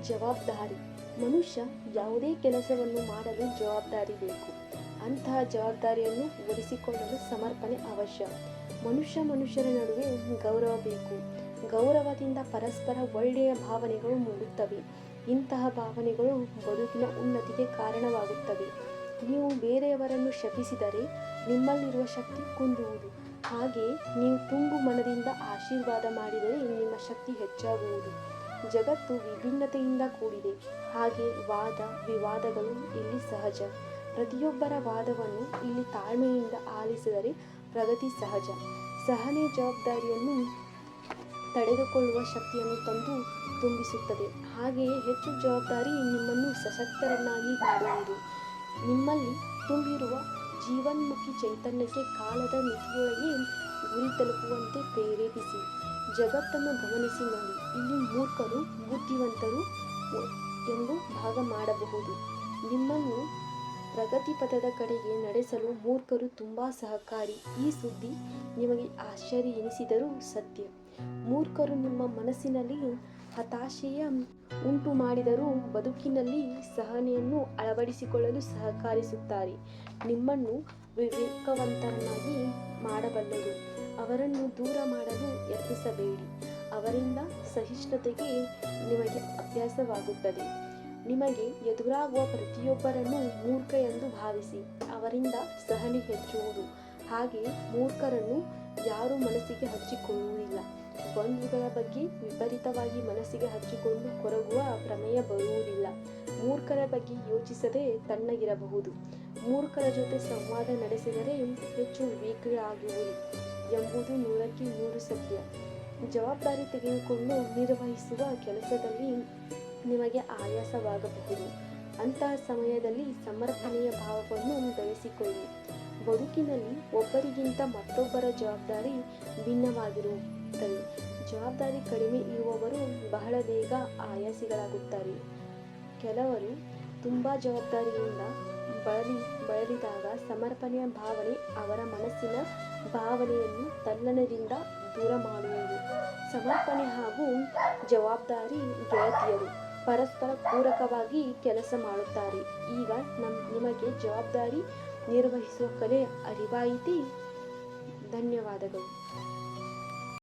ಜವಾಬ್ದಾರಿ. ಮನುಷ್ಯ ಯಾವುದೇ ಕೆಲಸವನ್ನು ಮಾಡಲು ಜವಾಬ್ದಾರಿ ಬೇಕು. ಅಂತಹ ಜವಾಬ್ದಾರಿಯನ್ನು ವಹಿಸಿಕೊಳ್ಳಲು ಸಮರ್ಪಣೆ ಅವಶ್ಯ. ಮನುಷ್ಯರ ನಡುವೆ ಗೌರವ ಬೇಕು. ಗೌರವದಿಂದ ಪರಸ್ಪರ ಒಳ್ಳೆಯ ಭಾವನೆಗಳು ಮೂಡುತ್ತವೆ. ಇಂತಹ ಭಾವನೆಗಳು ಬದುಕಿನ ಉನ್ನತಿಗೆ ಕಾರಣವಾಗುತ್ತವೆ. ನೀವು ಬೇರೆಯವರನ್ನು ಶಪಿಸಿದರೆ ನಿಮ್ಮಲ್ಲಿರುವ ಶಕ್ತಿ ಕುಂದುವುದು. ಹಾಗೆ ನೀವು ತುಂಬು ಮನದಿಂದ ಆಶೀರ್ವಾದ ಮಾಡಿದರೆ ನಿಮ್ಮ ಶಕ್ತಿ ಹೆಚ್ಚಾಗುವುದು. ಜಗತ್ತು ವಿಭಿನ್ನತೆಯಿಂದ ಕೂಡಿದೆ. ಹಾಗೆ ವಾದ ವಿವಾದಗಳು ಇಲ್ಲಿ ಸಹಜ. ಪ್ರತಿಯೊಬ್ಬರ ವಾದವನ್ನು ಇಲ್ಲಿ ತಾಳ್ಮೆಯಿಂದ ಆಲಿಸಿದರೆ ಪ್ರಗತಿ ಸಹಜ. ಸಹನೆ ಜವಾಬ್ದಾರಿಯನ್ನು ತಡೆದುಕೊಳ್ಳುವ ಶಕ್ತಿಯನ್ನು ತಂದು ತುಂಬಿಸುತ್ತದೆ. ಹಾಗೆಯೇ ಹೆಚ್ಚು ಜವಾಬ್ದಾರಿ ನಿಮ್ಮನ್ನು ಸಶಕ್ತರನ್ನಾಗಿ ಮಾಡುವುದು. ನಿಮ್ಮಲ್ಲಿ ತುಂಬಿರುವ ಜೀವನ್ಮುಖಿ ಚೈತನ್ಯಕ್ಕೆ ಕಾಲದ ಮಿತಿಯೊಳಗೆ ಗುರಿ ತಲುಪುವಂತೆ ಪ್ರೇರೇಪಿಸಿ. ಜಗತ್ತನ್ನು ಗಮನಿಸಿ ನೋಡಿ. ಇಲ್ಲಿ ಮೂರ್ಖರು ಬುದ್ಧಿವಂತರು ಎಂದು ಭಾಗ ಮಾಡಬಹುದು. ನಿಮ್ಮನ್ನು ಪ್ರಗತಿ ಪಥದ ಕಡೆಗೆ ನಡೆಸಲು ಮೂರ್ಖರು ತುಂಬ ಸಹಕಾರಿ. ಈ ಸುದ್ದಿ ನಿಮಗೆ ಆಶ್ಚರ್ಯ ಎನಿಸಿದರೂ ಸತ್ಯ. ಮೂರ್ಖರು ನಿಮ್ಮ ಮನಸ್ಸಿನಲ್ಲಿ ಹತಾಶೆಯ ಉಂಟು ಮಾಡಿದರೂ ಬದುಕಿನಲ್ಲಿ ಸಹನೆಯನ್ನು ಅಳವಡಿಸಿಕೊಳ್ಳಲು ಸಹಕರಿಸುತ್ತಾರೆ. ನಿಮ್ಮನ್ನು ವಿವೇಕವಂತರನ್ನಾಗಿ ಮಾಡಬಲ್ಲರು. ಅವರನ್ನು ದೂರ ಮಾಡಲು ಯತ್ನಿಸಬೇಡಿ. ಅವರಿಂದ ಸಹಿಷ್ಣುತೆಗೆ ನಿಮಗೆ ಅಭ್ಯಾಸವಾಗುತ್ತದೆ. ನಿಮಗೆ ಎದುರಾಗುವ ಪ್ರತಿಯೊಬ್ಬರನ್ನು ಮೂರ್ಖ ಎಂದು ಭಾವಿಸಿ ಅವರಿಂದ ಸಹನೆ ಹೆಚ್ಚುವುದು. ಹಾಗೆ ಮೂರ್ಖರನ್ನು ಯಾರೂ ಮನಸ್ಸಿಗೆ ಹಚ್ಚಿಕೊಳ್ಳುವುದಿಲ್ಲ. ಬಂಧುಗಳ ಬಗ್ಗೆ ವಿಪರೀತವಾಗಿ ಮನಸ್ಸಿಗೆ ಹಚ್ಚಿಕೊಂಡು ಕೊರಗುವ ಪ್ರಮೇಯ ಬರುವುದಿಲ್ಲ. ಮೂರ್ಖರ ಬಗ್ಗೆ ಯೋಚಿಸದೆ ತಣ್ಣಗಿರಬಹುದು. ಮೂರ್ಖರ ಜೊತೆ ಸಂವಾದ ನಡೆಸಿದರೆ ಹೆಚ್ಚು ವಿವೇಕಿಯಾಗುವುದು ಎಂಬುದು 100ಕ್ಕೆ 100 ಸತ್ಯ. ಜವಾಬ್ದಾರಿ ತೆಗೆದುಕೊಂಡು ನಿರ್ವಹಿಸುವ ಕೆಲಸದಲ್ಲಿ ನಿಮಗೆ ಆಯಾಸವಾಗಬಹುದು. ಅಂತಹ ಸಮಯದಲ್ಲಿ ಸಮರ್ಪಣೆಯ ಭಾವವನ್ನು ಬೆಳೆಸಿಕೊಳ್ಳಿ. ಬದುಕಿನಲ್ಲಿ ಒಬ್ಬರಿಗಿಂತ ಮತ್ತೊಬ್ಬರ ಜವಾಬ್ದಾರಿ ಭಿನ್ನವಾಗಿರುತ್ತದೆ. ಜವಾಬ್ದಾರಿ ಕಡಿಮೆ ಇರುವವರು ಬಹಳ ಬೇಗ ಆಯಾಸಿಗಳಾಗುತ್ತಾರೆ. ಕೆಲವರು ತುಂಬ ಜವಾಬ್ದಾರಿಯಿಂದ ಬಳಲಿದಾಗ ಸಮರ್ಪಣೆಯ ಭಾವನೆ ಅವರ ಮನಸ್ಸಿನ ಭಾವನೆಯನ್ನು ತಲ್ಲಣದಿಂದ ದೂರ ಮಾಡುವುದು. ಸಮರ್ಪಣೆ ಹಾಗೂ ಜವಾಬ್ದಾರಿ ಗೆಳತಿಯರು ಪರಸ್ಪರ ಪೂರಕವಾಗಿ ಕೆಲಸ ಮಾಡುತ್ತಾರೆ. ಈಗ ನಿಮಗೆ ಜವಾಬ್ದಾರಿ ನಿರ್ವಹಿಸುವ ಕಲೆ ಅರಿವಾಯಿತೇ? ಧನ್ಯವಾದಗಳು.